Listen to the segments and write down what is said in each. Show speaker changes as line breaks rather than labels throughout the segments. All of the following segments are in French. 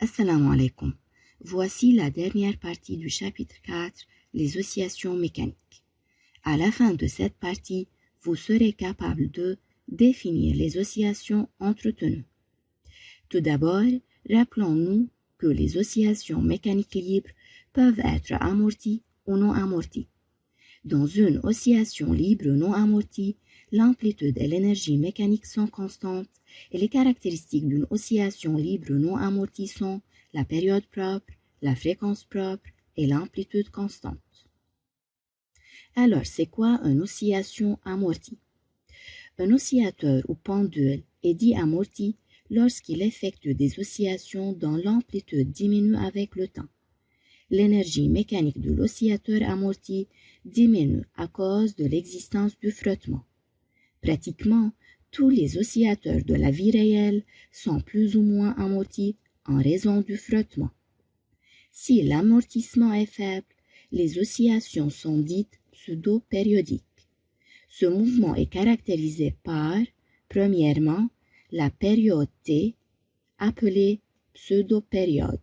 Assalamu alaikum. Voici la dernière partie du chapitre 4, les oscillations mécaniques. À la fin de cette partie, vous serez capable de définir les oscillations entretenues. Tout d'abord, rappelons-nous que les oscillations mécaniques libres peuvent être amorties ou non amorties. Dans une oscillation libre non amortie, l'amplitude et l'énergie mécanique sont constantes et les caractéristiques d'une oscillation libre non amortie sont la période propre, la fréquence propre et l'amplitude constante. Alors, c'est quoi une oscillation amortie? Un oscillateur ou pendule est dit amorti lorsqu'il effectue des oscillations dont l'amplitude diminue avec le temps. L'énergie mécanique de l'oscillateur amorti diminue à cause de l'existence du frottement. Pratiquement, tous les oscillateurs de la vie réelle sont plus ou moins amortis en raison du frottement. Si l'amortissement est faible, les oscillations sont dites pseudo-périodiques. Ce mouvement est caractérisé par, premièrement, la période T, appelée pseudo-période.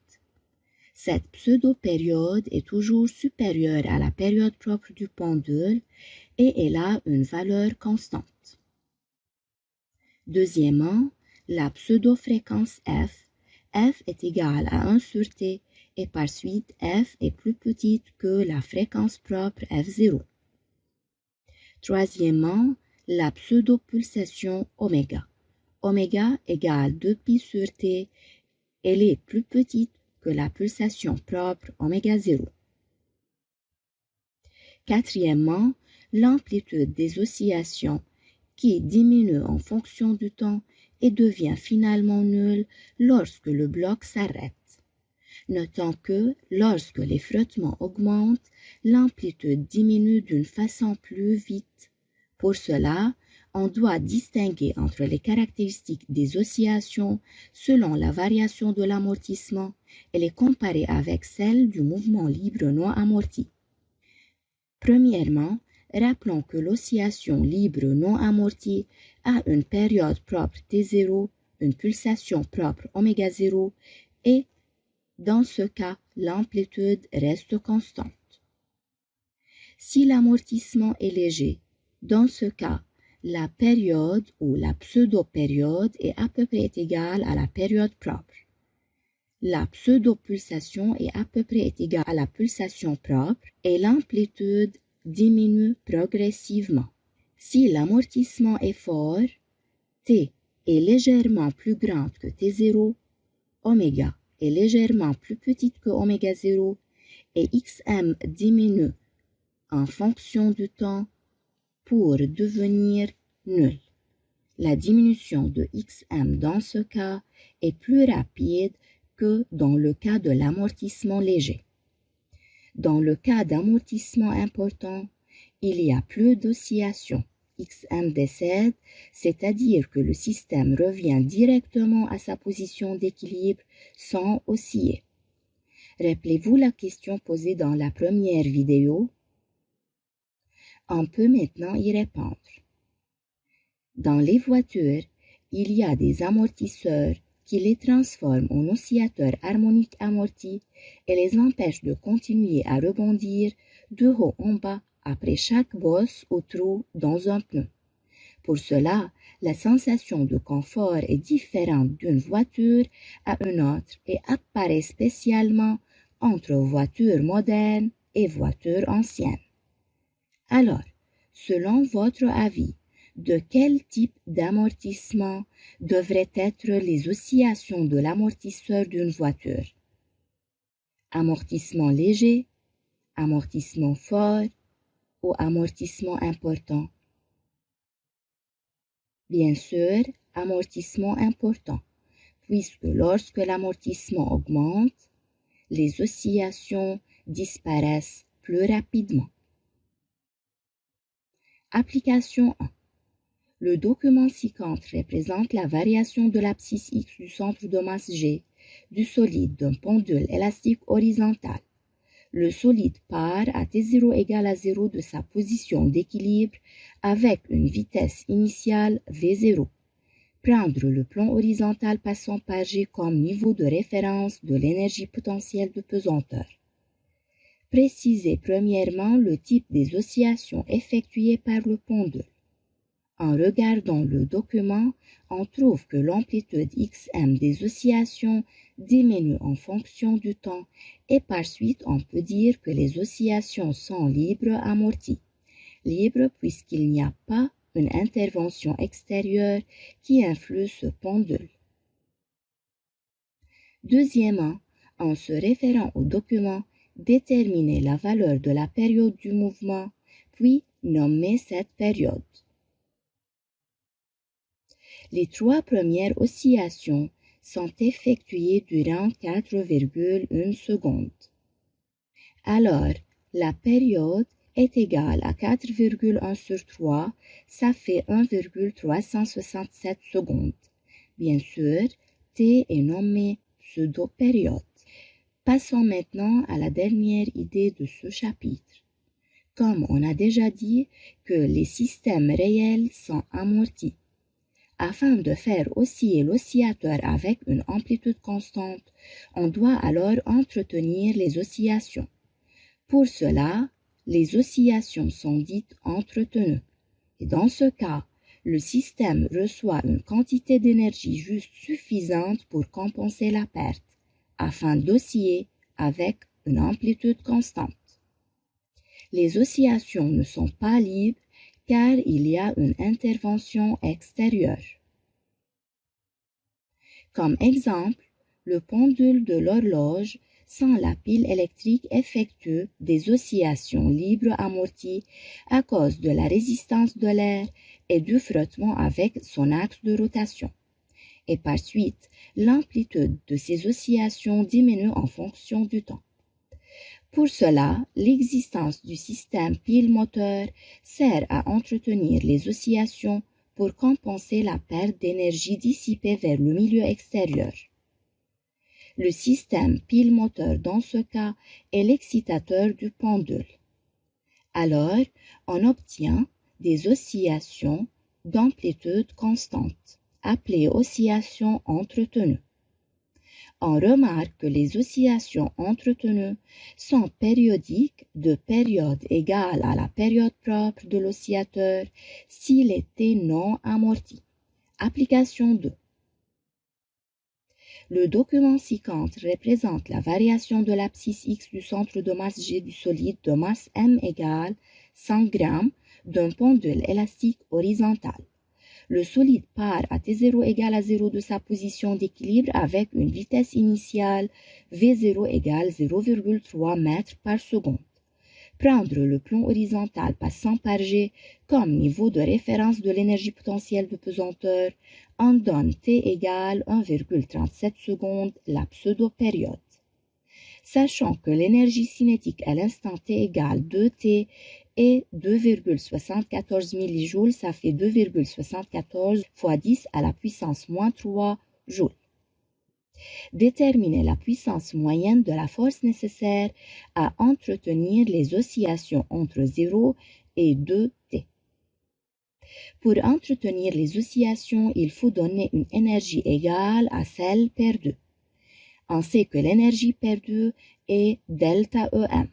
Cette pseudo-période est toujours supérieure à la période propre du pendule et elle a une valeur constante. Deuxièmement, la pseudo-fréquence F. F est égale à 1 sur T et par suite F est plus petite que la fréquence propre F0. Troisièmement, la pseudo-pulsation oméga. Oméga égale 2π sur T, elle est plus petite que la pulsation propre oméga 0. Quatrièmement, l'amplitude des oscillations qui diminue en fonction du temps et devient finalement nulle lorsque le bloc s'arrête. Notons que lorsque les frottements augmentent, l'amplitude diminue d'une façon plus vite. Pour cela, on doit distinguer entre les caractéristiques des oscillations selon la variation de l'amortissement et les comparer avec celles du mouvement libre non amorti. Premièrement, rappelons que l'oscillation libre non amortie a une période propre T0, une pulsation propre oméga 0 et, dans ce cas, l'amplitude reste constante. Si l'amortissement est léger, dans ce cas, la période ou la pseudo-période est à peu près égale à la période propre. La pseudo-pulsation est à peu près égale à la pulsation propre et l'amplitude diminue progressivement. Si l'amortissement est fort, T est légèrement plus grande que T0, oméga est légèrement plus petite que oméga 0 et Xm diminue en fonction du temps pour devenir nul. La diminution de Xm dans ce cas est plus rapide que dans le cas de l'amortissement léger. Dans le cas d'amortissement important, il y a plus d'oscillations. Xm décède, c'est-à-dire que le système revient directement à sa position d'équilibre sans osciller. Rappelez-vous la question posée dans la première vidéo? On peut maintenant y répondre. Dans les voitures, il y a des amortisseurs qui les transforment en oscillateurs harmoniques amortis et les empêchent de continuer à rebondir de haut en bas après chaque bosse ou trou dans un pneu. Pour cela, la sensation de confort est différente d'une voiture à une autre et apparaît spécialement entre voitures modernes et voitures anciennes. Alors, selon votre avis, de quel type d'amortissement devraient être les oscillations de l'amortisseur d'une voiture? Amortissement léger, amortissement fort ou amortissement important? Bien sûr, amortissement important, puisque lorsque l'amortissement augmente, les oscillations disparaissent plus rapidement. Application 1. Le document ci-contre représente la variation de l'abscisse X du centre de masse G du solide d'un pendule élastique horizontal. Le solide part à T0 égale à 0 de sa position d'équilibre avec une vitesse initiale V0. Prendre le plan horizontal passant par G comme niveau de référence de l'énergie potentielle de pesanteur. Préciser premièrement le type des oscillations effectuées par le pendule. En regardant le document, on trouve que l'amplitude XM des oscillations diminue en fonction du temps et par suite on peut dire que les oscillations sont libres amorties. Libres puisqu'il n'y a pas une intervention extérieure qui influe ce pendule. Deuxièmement, en se référant au document, déterminer la valeur de la période du mouvement, puis nommer cette période. Les trois premières oscillations sont effectuées durant 4,1 secondes. Alors, la période est égale à 4,1 sur 3, ça fait 1,367 secondes. Bien sûr, T est nommé pseudo-période. Passons maintenant à la dernière idée de ce chapitre. Comme on a déjà dit que les systèmes réels sont amortis. Afin de faire osciller l'oscillateur avec une amplitude constante, on doit alors entretenir les oscillations. Pour cela, les oscillations sont dites entretenues. Et dans ce cas, le système reçoit une quantité d'énergie juste suffisante pour compenser la perte, afin d'osciller avec une amplitude constante. Les oscillations ne sont pas libres car il y a une intervention extérieure. Comme exemple, le pendule de l'horloge sans la pile électrique effectue des oscillations libres amorties à cause de la résistance de l'air et du frottement avec son axe de rotation. Et par suite, l'amplitude de ces oscillations diminue en fonction du temps. Pour cela, l'existence du système pile-moteur sert à entretenir les oscillations pour compenser la perte d'énergie dissipée vers le milieu extérieur. Le système pile-moteur dans ce cas est l'excitateur du pendule. Alors, on obtient des oscillations d'amplitude constante, appelées oscillations entretenues. On remarque que les oscillations entretenues sont périodiques de période égale à la période propre de l'oscillateur s'il était non amorti. Application 2. Le document ci-contre représente la variation de l'abscisse X du centre de masse G du solide de masse M égale 100 g d'un pendule élastique horizontal. Le solide part à T0 égale à 0 de sa position d'équilibre avec une vitesse initiale V0 égale 0,3 mètres par seconde. Prendre le plan horizontal passant par G comme niveau de référence de l'énergie potentielle de pesanteur en donne T égale 1,37 secondes la pseudo-période. Sachant que l'énergie cinétique à l'instant T égale 2T et 2,74 millijoules, ça fait 2,74 fois 10 à la puissance moins 3 joules. Déterminer la puissance moyenne de la force nécessaire à entretenir les oscillations entre 0 et 2T. Pour entretenir les oscillations, il faut donner une énergie égale à celle perdue. On sait que l'énergie perdue est delta EM.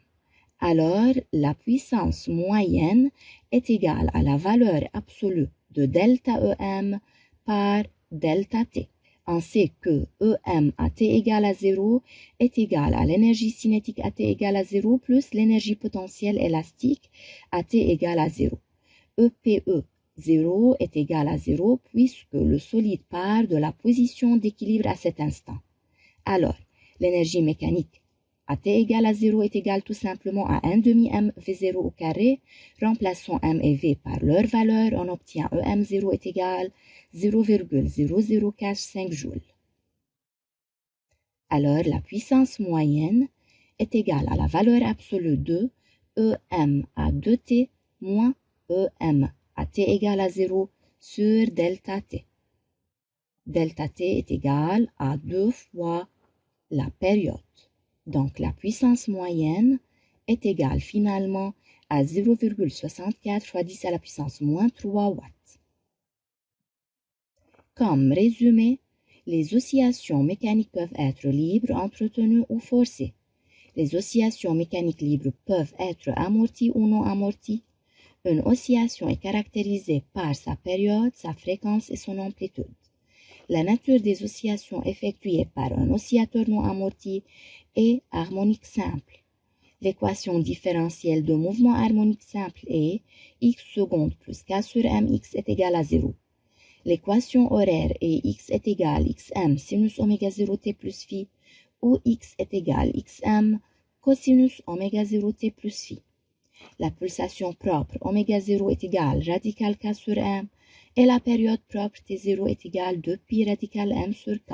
Alors, la puissance moyenne est égale à la valeur absolue de delta EM par delta T. On sait que EM à T égale à 0 est égal à l'énergie cinétique à T égale à 0 plus l'énergie potentielle élastique à T égale à 0. EPE 0 est égal à 0 puisque le solide part de la position d'équilibre à cet instant. Alors, l'énergie mécanique à T égale à 0 est égale tout simplement à 1 demi M V0 au carré. Remplaçons M et V par leur valeur, on obtient EM0 est égal 0,0045 joules. Alors, la puissance moyenne est égale à la valeur absolue de EM à 2T moins EM à T égale à 0 sur delta T. Delta T est égal à 2 fois la période. Donc, la puissance moyenne est égale finalement à 0,64 fois 10 à la puissance moins 3 watts. Comme résumé, les oscillations mécaniques peuvent être libres, entretenues ou forcées. Les oscillations mécaniques libres peuvent être amorties ou non amorties. Une oscillation est caractérisée par sa période, sa fréquence et son amplitude. La nature des oscillations effectuées par un oscillateur non amorti est harmonique simple. L'équation différentielle de mouvement harmonique simple est x seconde plus k sur mx est égal à 0. L'équation horaire est x est égal xm sinus oméga 0 t plus phi où x est égal xm cosinus oméga 0 t plus phi. La pulsation propre oméga 0 est égale radical k sur m et la période propre t0 est égale 2pi radical m sur k.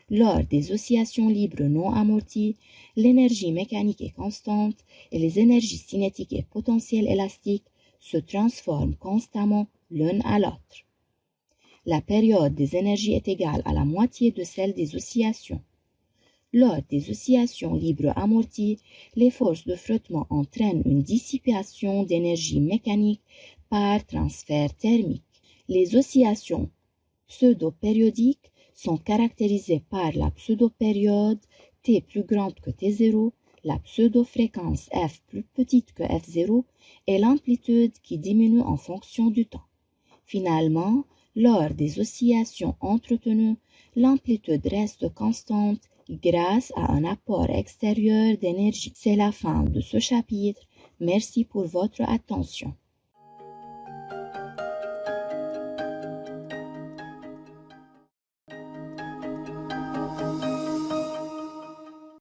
Lors des oscillations libres non amorties, l'énergie mécanique est constante et les énergies cinétiques et potentielles élastiques se transforment constamment l'une à l'autre. La période des énergies est égale à la moitié de celle des oscillations. Lors des oscillations libres amorties, les forces de frottement entraînent une dissipation d'énergie mécanique par transfert thermique. Les oscillations pseudo-périodiques sont caractérisées par la pseudo-période T plus grande que T0, la pseudo-fréquence F plus petite que F0 et l'amplitude qui diminue en fonction du temps. Finalement, lors des oscillations entretenues, l'amplitude reste constante grâce à un apport extérieur d'énergie. C'est la fin de ce chapitre. Merci pour votre attention.